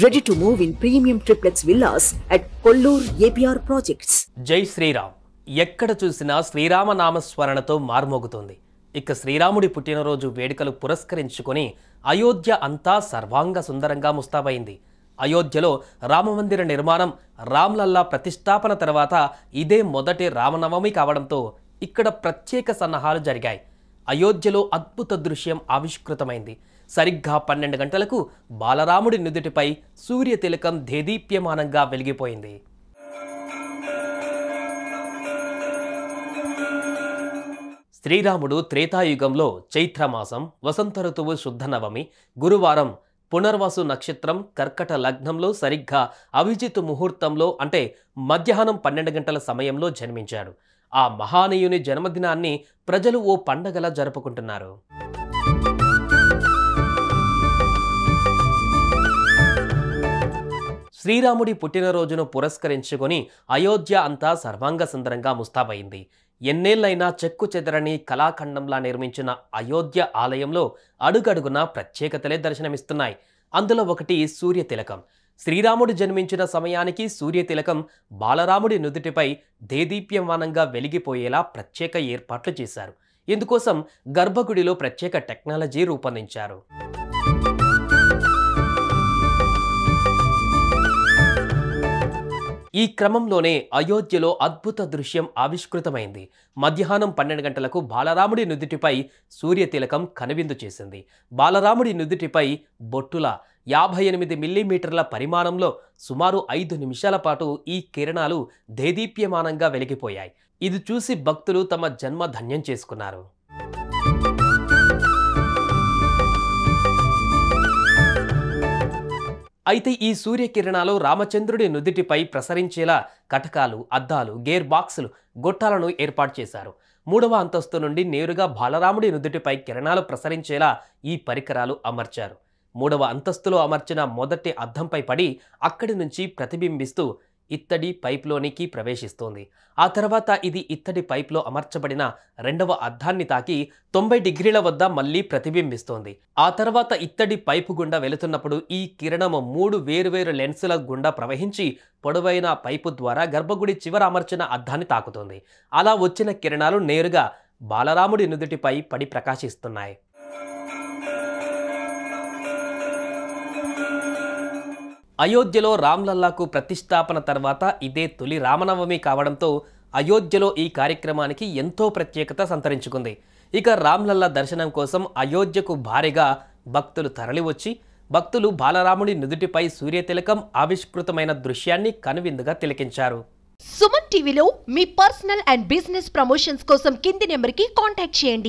Ready to move in premium triplex villas at Kollur APR Projects. జై శ్రీరామ్ ఎక్కడ చూసినా శ్రీరామ నామస్మరణతో మార్మోగుతోంది. ఇక శ్రీరాముడి పుట్టినరోజు వేడుకలు పురస్కరించుకొని అయోధ్య అంతా సర్వాంగ సుందరంగా ముస్తాబైంది. అయోధ్యలో రామమందిర నిర్మాణం, రామ్లల్లా ప్రతిష్టాపన తర్వాత ఇదే మొదటి రామనవమి కావడంతో ఇక్కడ ప్రత్యేక సన్నాహాలు జరిగాయి. అయోధ్యలో అద్భుత దృశ్యం ఆవిష్కృతమైంది. సరిగ్గా 12 గంటలకు బాలరాముడి నుదుటిపై సూర్య తిలకం దేదీప్యమానంగా వెలిగిపోయింది. శ్రీరాముడు త్రేతాయుగంలో చైత్రమాసం వసంత ఋతువు శుద్ధ నవమి గురువారం పునర్వసు నక్షత్రం కర్కట లగ్నంలో సరిగ్గా అభిజిత్ ముహూర్తంలో అంటే మధ్యాహ్నం 12 గంటల సమయంలో జన్మించాడు. ఆ మహానీయుని జన్మదినాన్ని ప్రజలు ఓ పండగలా జరుపుకుంటున్నారు. శ్రీరాముడి పుట్టినరోజును పురస్కరించుకొని అయోధ్య అంతా సర్వాంగ సుందరంగా ముస్తాబైంది. ఎన్నేళ్లైనా చెక్కు చెదరని కళాఖండంలా నిర్మించిన అయోధ్య ఆలయంలో అడుగడుగున ప్రత్యేకతలే దర్శనమిస్తున్నాయి. అందులో ఒకటి సూర్య తిలకం. శ్రీరాముడు జన్మించిన సమయానికి సూర్య తిలకం బాలరాముడి నుదుటిపై దేదీప్యమానంగా వెలిగిపోయేలా ప్రత్యేక ఏర్పాట్లు చేశారు. ఇందుకోసం గర్భగుడిలో ప్రత్యేక టెక్నాలజీ రూపొందించారు. ఈ క్రమంలోనే అయోధ్యలో అద్భుత దృశ్యం ఆవిష్కృతమైంది. మధ్యాహ్నం 12 గంటలకు బాలరాముడి నుదుటిపై సూర్య తిలకం కనువిందు చేసింది. బాలరాముడి నుదుటిపై బొట్టుల 58 మిల్లీమీటర్ల పరిమాణంలో సుమారు 5 నిమిషాల పాటు ఈ కిరణాలు దేదీప్యమానంగా వెలిగిపోయాయి. ఇది చూసి భక్తులు తమ జన్మ ధన్యం చేసుకున్నారు. అయితే ఈ సూర్యకిరణాలు రామచంద్రుడి నుదిటిపై ప్రసరించేలా కటకాలు, అద్దాలు, గేర్ బాక్సులు, గొట్టాలను ఏర్పాటు చేశారు. 3వ అంతస్తు నుండి నేరుగా బాలరాముడి నుదిటిపై కిరణాలు ప్రసరించేలా ఈ పరికరాలు అమర్చారు. 3వ అంతస్తులో అమర్చిన మొదటి అద్దంపై పడి అక్కడి నుంచి ప్రతిబింబిస్తూ ఇత్తడి పైప్లోనికి ప్రవేశిస్తోంది. ఆ తర్వాత ఇది ఇత్తడి పైప్లో అమర్చబడిన 2వ అద్దాన్ని తాకి 90 డిగ్రీల వద్ద మళ్లీ ప్రతిబింబిస్తోంది. ఆ తర్వాత ఇత్తడి పైపు గుండా వెళుతున్నప్పుడు ఈ కిరణము 3 వేరువేరు లెన్సుల గుండా ప్రవహించి పొడవైన పైపు ద్వారా గర్భగుడి చివర అమర్చిన అద్దాన్ని తాకుతోంది. అలా వచ్చిన కిరణాలు నేరుగా బాలరాముడి నుదుటిపై పడి ప్రకాశిస్తున్నాయి. అయోధ్యలో రామ్లల్లాకు ప్రతిష్టాపన తర్వాత ఇదే తొలి రామనవమి కావడంతో అయోధ్యలో ఈ కార్యక్రమానికి ఎంతో ప్రత్యేకత సంతరించుకుంది. ఇక రామ్లల్లా దర్శనం కోసం అయోధ్యకు భారీగా భక్తులు తరలివచ్చి భక్తులు బాలరాముడి నుదుటిపై సూర్యతిలకం ఆవిష్కృతమైన దృశ్యాన్ని కనువిందుగా తిలకించారు. సుమన్ టీవీలో మీ పర్సనల్ అండ్ బిజినెస్ ప్రమోషన్స్ కోసం కింది నెంబర్కి కాంటాక్ట్ చేయండి.